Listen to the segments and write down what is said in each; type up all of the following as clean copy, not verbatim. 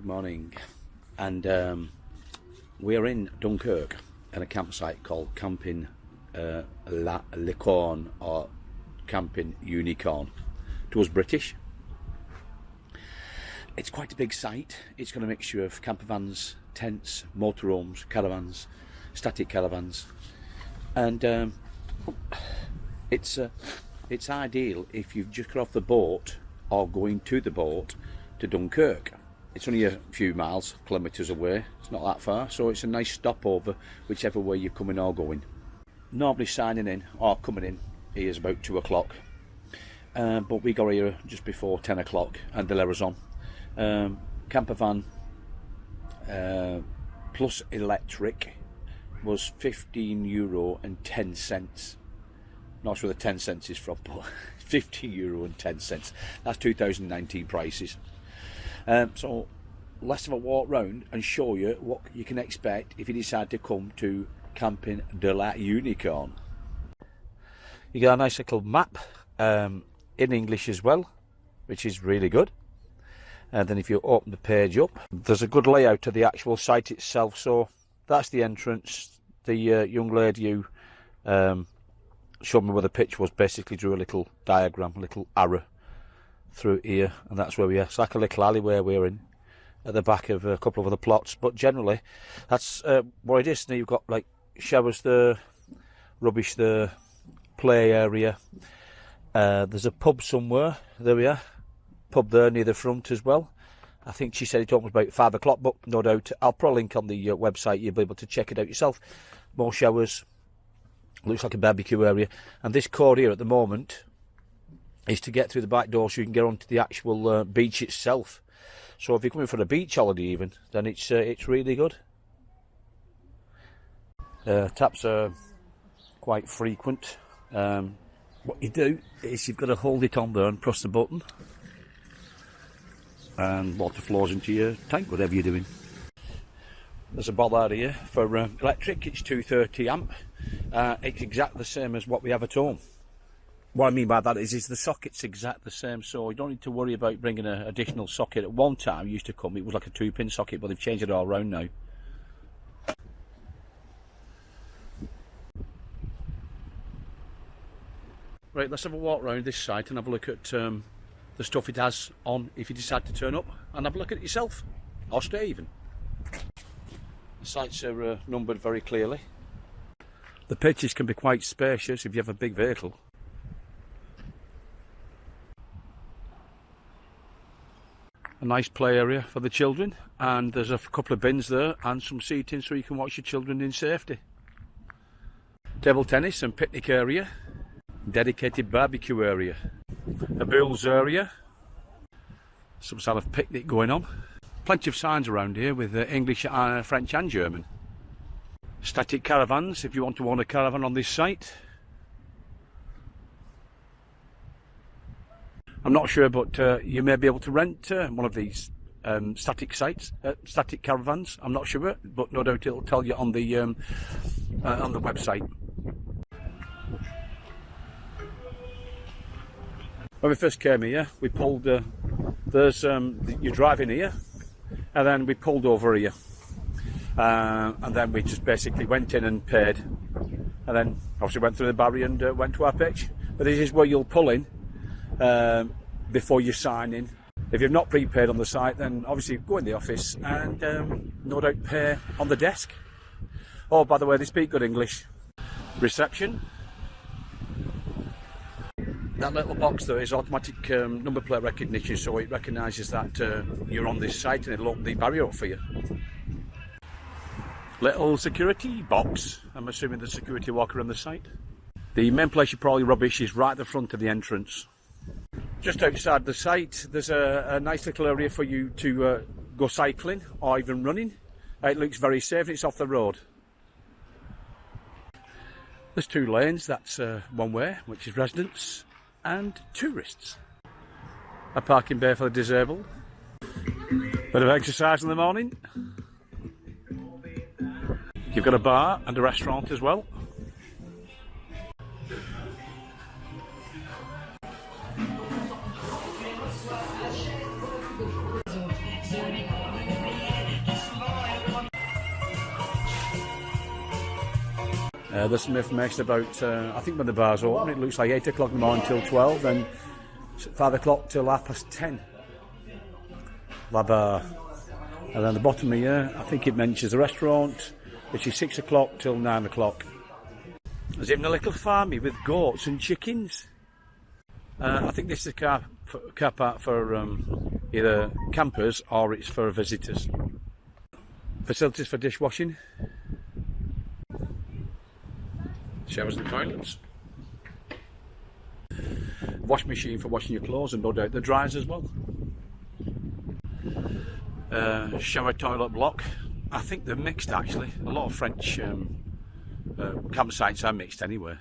Good morning, and we're in Dunkirk at a campsite called Camping Licorne, or Camping Unicorn. To us British, it's quite a big site. It's got a mixture of camper vans, tents, motorhomes, caravans, static caravans, and it's ideal if you've just got off the boat or going to the boat to Dunkirk. It's only a few miles, kilometres away. It's not that far, so it's a nice stopover whichever way you're coming or going. Normally signing in or coming in here is about 2 o'clock, but we got here just before 10 o'clock and they let us on. Camper van plus electric was €15.10. Not sure where the 10 cents is from, but €15.10. That's 2019 prices. So let's have a walk round and show you what you can expect if you decide to come to Camping de la Unicorn. You got a nice little map in English as well, which is really good. And then if you open the page up, there's a good layout of the actual site itself. So that's the entrance. The young lady who showed me where the pitch was basically drew a little diagram, a little arrow through here, and that's where we are. It's like a little alleyway we're in at the back of a couple of other plots, but generally that's what it is. Now you've got like showers there, rubbish there, play area. There's a pub somewhere. There we are. Pub there near the front as well. I think she said it opens about 5 o'clock, but no doubt I'll put a link on the website. You'll be able to check it out yourself. More showers. Looks like a barbecue area. And this code here at the moment is to get through the back door so you can get onto the actual beach itself. So if you're coming for a beach holiday even, then it's really good. Taps are quite frequent. What you do is you've got to hold it on there and press the button, and water flows into your tank, whatever you're doing. There's a bollard here for electric. It's 230 amp. It's exactly the same as what we have at home. What I mean by that is the socket's exactly the same, so you don't need to worry about bringing an additional socket. At one time, it used to come, it was like a 2-pin socket, but they've changed it all around now. Right, let's have a walk around this site and have a look at the stuff it has on if you decide to turn up, and have a look at it yourself, or stay even. The sites are numbered very clearly. The pitches can be quite spacious if you have a big vehicle. A nice play area for the children, and there's a couple of bins there and some seating so you can watch your children in safety. Table tennis and picnic area. Dedicated barbecue area. A bowls area. Some sort of picnic going on. Plenty of signs around here with English, French and German. Static caravans if you want to own a caravan on this site. I'm not sure, but you may be able to rent one of these static sites, static caravans. I'm not sure, but no doubt it'll tell you on the website. When we first came here, we pulled. You drive in here, and then we pulled over here, and then we just basically went in and paid, and then obviously went through the barrier and went to our pitch. But this is where you'll pull in. Before you sign in. If you've not prepaid on the site, then obviously go in the office and no doubt pay on the desk. Oh, by the way, they speak good English. Reception. That little box there is automatic number plate recognition, so it recognises that you're on this site and it'll open the barrier up for you. Little security box. I'm assuming the security walker on the site. The main place you put all your rubbish is right at the front of the entrance. Just outside the site, there's a nice little area for you to go cycling or even running. It looks very safe. It's off the road. There's 2 lanes. That's one way, which is residents and tourists. A parking bay for the disabled. Bit of exercise in the morning. You've got a bar and a restaurant as well. There's some information about, I think when the bar's open, it looks like 8 o'clock in the morning till 12, then 5 o'clock till 10:30. La Bar. And then the bottom here, I think it mentions the restaurant, which is 6 o'clock till 9 o'clock. There's even a little farm here with goats and chickens. I think this is a car park for either campers or it's for visitors. Facilities for dishwashing. Showers and toilets. Wash machine for washing your clothes and no doubt the dryers as well. Shower toilet block. I think they're mixed actually. A lot of French campsites are mixed anyway.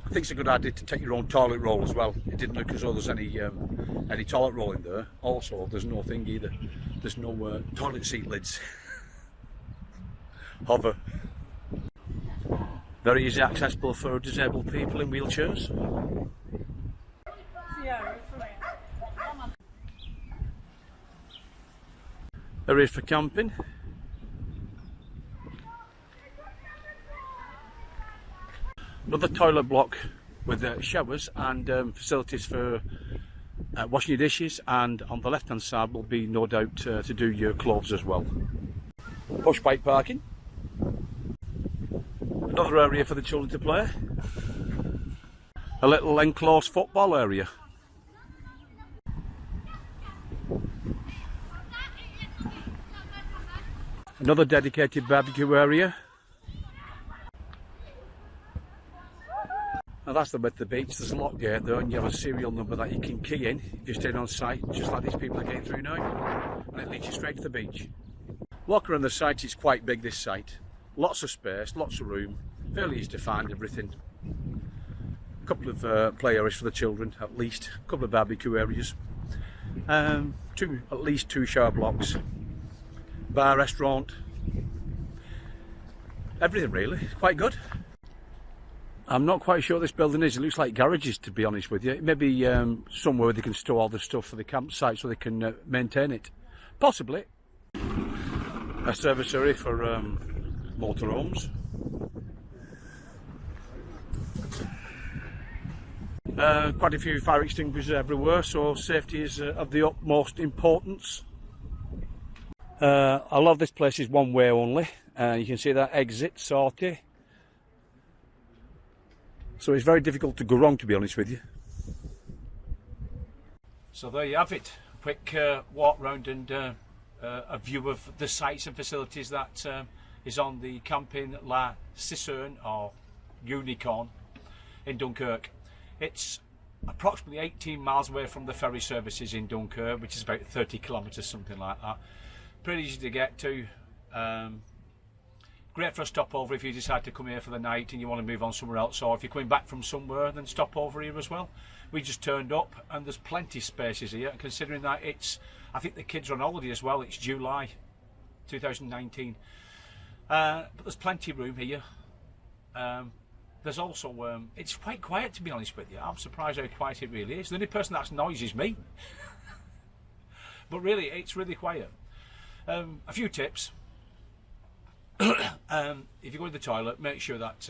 I think it's a good idea to take your own toilet roll as well. It didn't look as though there's any toilet roll in there. Also, there's no thing either. There's no toilet seat lids. Hover. Very easy accessible for disabled people in wheelchairs. Areas for camping. Another toilet block with showers and facilities for washing your dishes, and on the left hand side will be no doubt to do your clothes as well. Push bike parking. Another area for the children to play. A little enclosed football area. Another dedicated barbecue area. Now that's the width of the beach. There's a lock gate there and you have a serial number that you can key in if you're staying on site, just like these people are getting through now, and it leads you straight to the beach. Walk around the site, it's quite big, this site. Lots of space, lots of room, fairly easy to find everything. A couple of play areas for the children at least, a couple of barbecue areas, at least 2 shower blocks, bar, restaurant, everything really, quite good. I'm not quite sure what this building is. It looks like garages, to be honest with you. It may be somewhere where they can store all the stuff for the campsite so they can maintain it. Possibly. A service area for motorhomes. Quite a few fire extinguishers everywhere, so safety is of the utmost importance. A lot of this place is one way only. You can see that exit sortie. So it's very difficult to go wrong, to be honest with you. So there you have it. A quick walk round and a view of the sites and facilities that is on the camping La Licorne or Licorne in Dunkirk. It's approximately 18 miles away from the ferry services in Dunkirk, which is about 30 kilometres, something like that. Pretty easy to get to. Great for a stopover if you decide to come here for the night and you want to move on somewhere else, or if you're coming back from somewhere, then stop over here as well. We just turned up and there's plenty of spaces here, considering that it's, I think the kids are on holiday as well. It's July 2019, but there's plenty of room here. There's also it's quite quiet, to be honest with you. I'm surprised how quiet it really is. The only person that's noisy is me. But really, it's really quiet. A few tips. If you go to the toilet, make sure that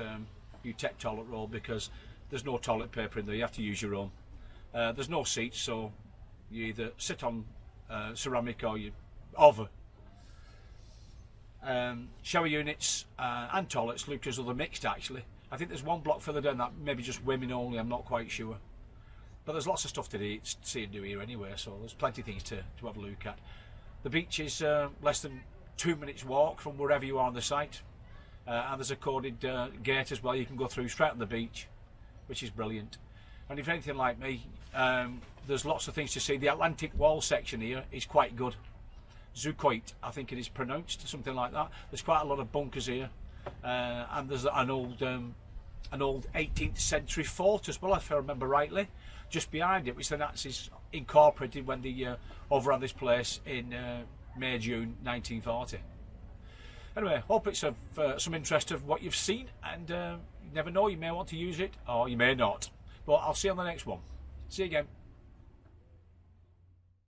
you take toilet roll, because there's no toilet paper in there. You have to use your own. There's no seats, so you either sit on ceramic or you hover. Shower units and toilets look as though they're mixed actually. I think there's one block further down that maybe just women only, I'm not quite sure. But there's lots of stuff to see and do here anyway, so there's plenty of things to have a look at. The beach is less than 2 minutes walk from wherever you are on the site, and there's a coded gate as well. You can go through straight on the beach, which is brilliant. And if you're anything like me, there's lots of things to see. The Atlantic Wall section here is quite good. Zukoit, I think it is pronounced, something like that. There's quite a lot of bunkers here, and there's an old 18th century fort as well, if I remember rightly, just behind it, which the Nazis incorporated when they overran this place in May, June 1940. Anyway, hope it's of some interest of what you've seen, and you never know, you may want to use it or you may not, but I'll see you on the next one. See you again.